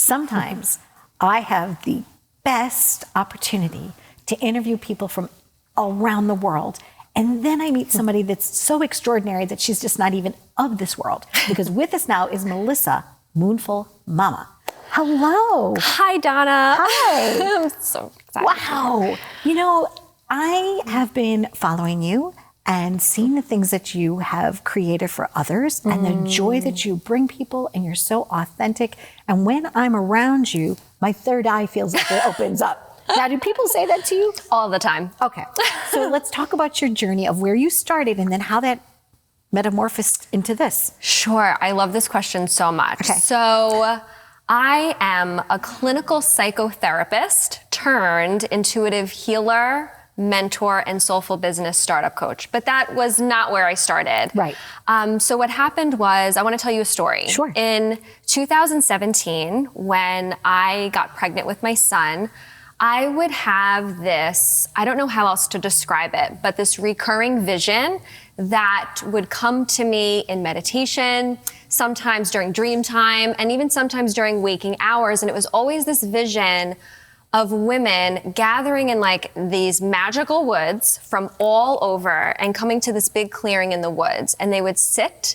sometimes I have the best opportunity to interview people from around the world. And then I meet somebody that's so extraordinary that she's just not even of this world. Because with us now is Melissa, Moonful Mama. Hello. Hi, Donna. Hi. I'm so excited. Wow. You know, I have been following you and seeing the things that you have created for others and the joy that you bring people, and you're so authentic. And when I'm around you, my third eye feels like it opens up. Now, do people say that to you? All the time. Okay. So let's talk about your journey of where you started and then how that metamorphosed into this. Sure. I love this question so much. Okay. So I am a clinical psychotherapist turned intuitive healer, mentor, and soulful business startup coach. But that was not where I started. Right. So what happened was, I want to tell you a story. Sure. In 2017, when I got pregnant with my son, I would have this, I don't know how else to describe it, but this recurring vision that would come to me in meditation, sometimes during dream time, and even sometimes during waking hours. And it was always this vision of women gathering in like these magical woods from all over and coming to this big clearing in the woods. And they would sit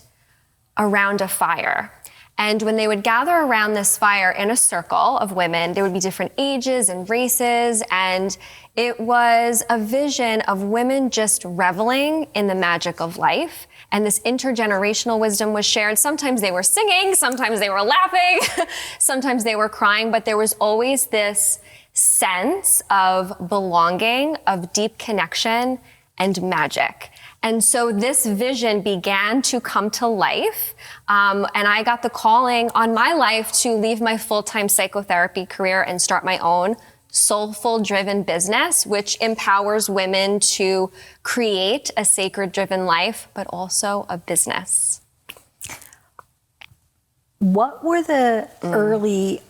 around a fire. And when they would gather around this fire in a circle of women, there would be different ages and races. And it was a vision of women just reveling in the magic of life. And this intergenerational wisdom was shared. Sometimes they were singing, sometimes they were laughing, sometimes they were crying, but there was always this sense of belonging, of deep connection and magic. And so this vision began to come to life. And I got the calling on my life to leave my full-time psychotherapy career and start my own soulful driven business, which empowers women to create a sacred driven life, but also a business. What were the early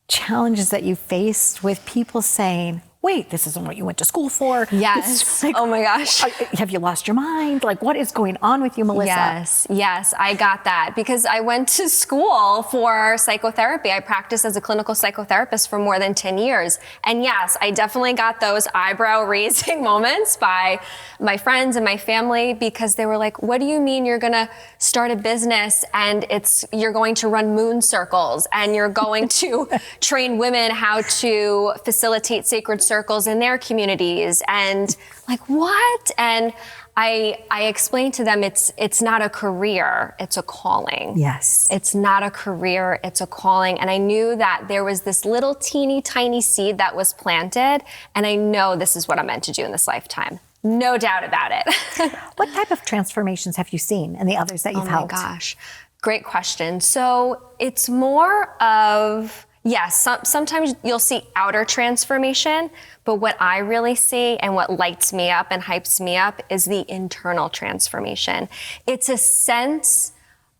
challenges that you faced with people saying, wait, this isn't what you went to school for? Yes. Like, oh my gosh. Have you lost your mind? Like, what is going on with you, Melissa? Yes, I got that because I went to school for psychotherapy. I practiced as a clinical psychotherapist for more than 10 years. And yes, I definitely got those eyebrow raising moments by my friends and my family because they were like, what do you mean you're gonna start a business and you're going to run moon circles and you're going to train women how to facilitate sacred circles in their communities, and like, what? And I explained to them it's not a career, it's a calling. Yes. It's not a career, it's a calling. And I knew that there was this little teeny tiny seed that was planted, and I know this is what I'm meant to do in this lifetime. No doubt about it. What type of transformations have you seen in the others that you've helped? Oh my gosh, great question. So it's more of, yes, sometimes you'll see outer transformation, but what I really see and what lights me up and hypes me up is the internal transformation. It's a sense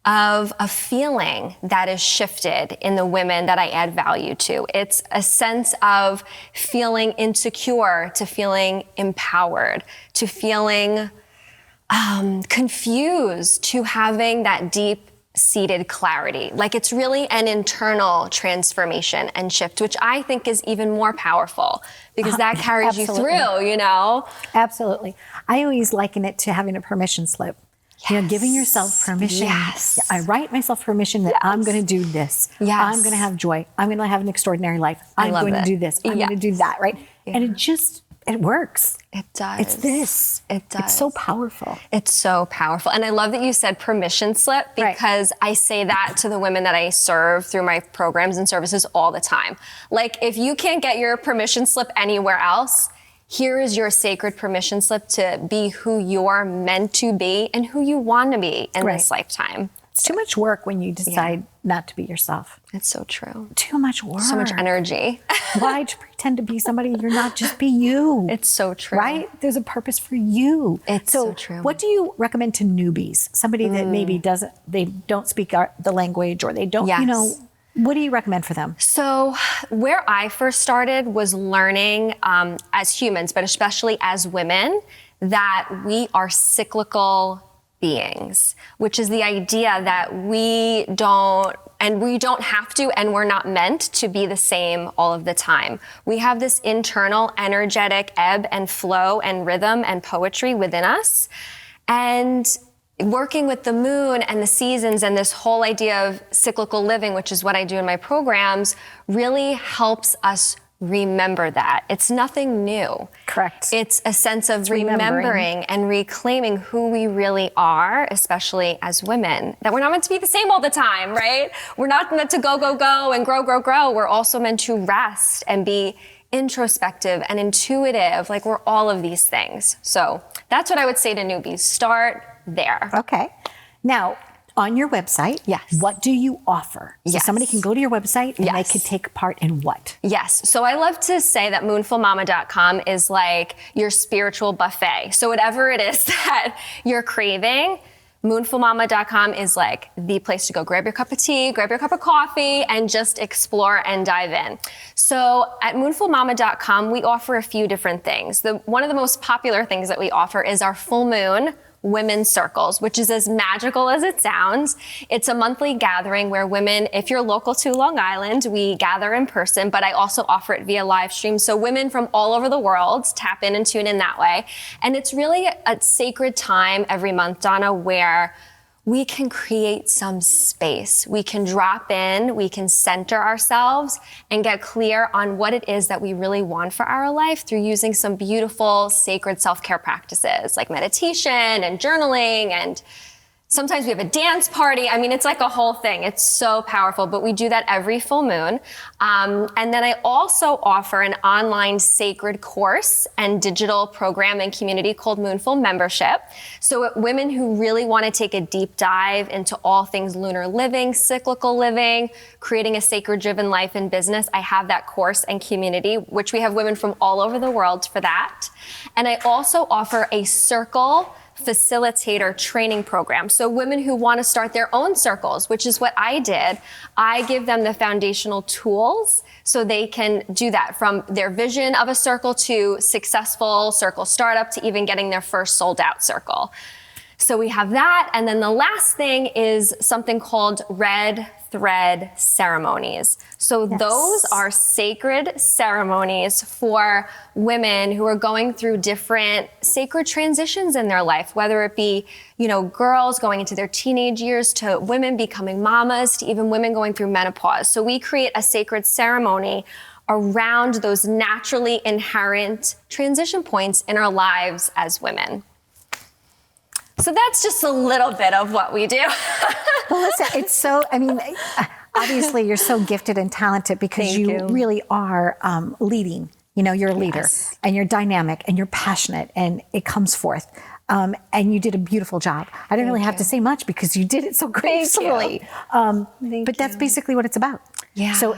of a feeling that is shifted in the women that I add value to. It's a sense of feeling insecure to feeling empowered, to feeling confused, to having that deep seated clarity. Like, it's really an internal transformation and shift, which I think is even more powerful because that carries you through, you know? Absolutely. I always liken it to having a permission slip. Yes. You know, giving yourself permission. Yes. I write myself permission that I'm going to do this. Yes. I'm going to have joy. I'm going to have an extraordinary life. I'm going to do this. I'm going to do that, right? Yeah. And it works. It does. It's this. It does. It's so powerful. It's so powerful. And I love that you said permission slip because I say that to the women that I serve through my programs and services all the time. Like, if you can't get your permission slip anywhere else, here is your sacred permission slip to be who you're meant to be and who you want to be in this lifetime. It's too much work when you decide not to be yourself. It's so true. Too much work. So much energy. Why pretend to be somebody you're not? Just be you. It's so true. Right? There's a purpose for you. It's so true. What do you recommend to newbies? Somebody that maybe they don't speak the language, or they don't, you know, what do you recommend for them? So where I first started was learning as humans, but especially as women, that we are cyclical beings, which is the idea that we don't have to, and we're not meant to be the same all of the time. We have this internal energetic ebb and flow and rhythm and poetry within us. And working with the moon and the seasons and this whole idea of cyclical living, which is what I do in my programs, really helps us remember that. It's nothing new. Correct. It's a sense of remembering and reclaiming who we really are, especially as women, that we're not meant to be the same all the time, right? We're not meant to go, go, go and grow, grow, grow. We're also meant to rest and be introspective and intuitive. Like, we're all of these things. So that's what I would say to newbies. Start there. Okay. Now, on your website, yes, what do you offer? So yes, somebody can go to your website and they could take part in what? Yes. So I love to say that moonfulmama.com is like your spiritual buffet. So whatever it is that you're craving, moonfulmama.com is like the place to go. Grab your cup of tea, grab your cup of coffee, and just explore and dive in. So at moonfulmama.com, we offer a few different things. One of the most popular things that we offer is our full moon women's circles, which is as magical as it sounds. It's a monthly gathering where women, if you're local to Long Island, we gather in person, but I also offer it via live stream. So women from all over the world tap in and tune in that way. And it's really a sacred time every month, Donna, where we can create some space. We can drop in, we can center ourselves and get clear on what it is that we really want for our life through using some beautiful sacred self-care practices like meditation and journaling, and sometimes we have a dance party. I mean, it's like a whole thing. It's so powerful, but we do that every full moon. And then I also offer an online sacred course and digital program and community called Moonful Membership. So women who really want to take a deep dive into all things lunar living, cyclical living, creating a sacred driven life and business, I have that course and community, which we have women from all over the world for that. And I also offer a circle facilitator training program. So women who want to start their own circles, which is what I did, I give them the foundational tools so they can do that, from their vision of a circle to successful circle startup to even getting their first sold out circle. So we have that. And then the last thing is something called red thread ceremonies. So those are sacred ceremonies for women who are going through different sacred transitions in their life, whether it be, girls going into their teenage years to women becoming mamas to even women going through menopause. So we create a sacred ceremony around those naturally inherent transition points in our lives as women. So that's just a little bit of what we do. Well, listen, it's so, obviously you're so gifted and talented because you really are leading. You're a leader and you're dynamic and you're passionate and it comes forth. And you did a beautiful job. I didn't really have to say much because you did it so gracefully. But that's basically what it's about. Yeah. So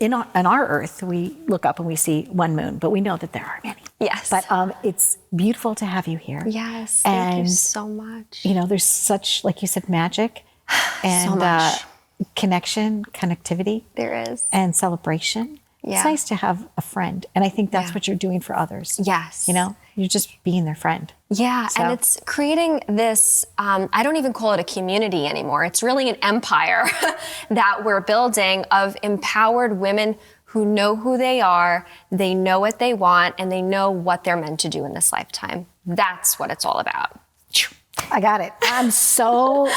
on our Earth, we look up and we see one moon, but we know that there are many. Yes. But it's beautiful to have you here. Yes. Thank you so much. There's such, like you said, magic and so much. Connection, connectivity. There is. And celebration. Yeah. It's nice to have a friend. And I think that's what you're doing for others. Yes. You're just being their friend. Yeah. So. And it's creating this, I don't even call it a community anymore. It's really an empire that we're building of empowered women who know who they are, they know what they want, and they know what they're meant to do in this lifetime. That's what it's all about. I got it. I'm so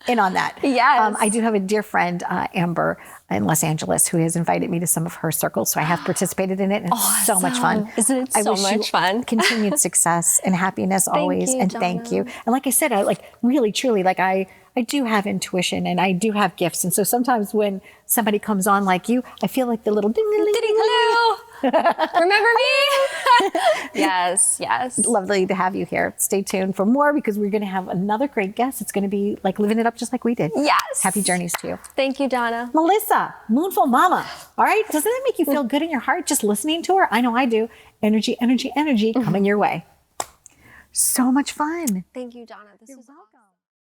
in on that. Yes. I do have a dear friend, Amber, in Los Angeles, who has invited me to some of her circles. So I have participated in it, and it's so much fun. Isn't it so much fun? Continued success and happiness always. And thank you. And like I said, I really, truly, I do have intuition and I do have gifts. And so sometimes when somebody comes on like you, I feel like the little ding, ding, ding, ding, hello. Remember me? Yes. Lovely to have you here. Stay tuned for more because we're going to have another great guest. It's going to be like living it up just like we did. Yes. Happy journeys to you. Thank you, Donna. Melissa, Moonful Mama. All right. Doesn't that make you feel good in your heart just listening to her? I know I do. Energy coming your way. So much fun. Thank you, Donna. You're welcome.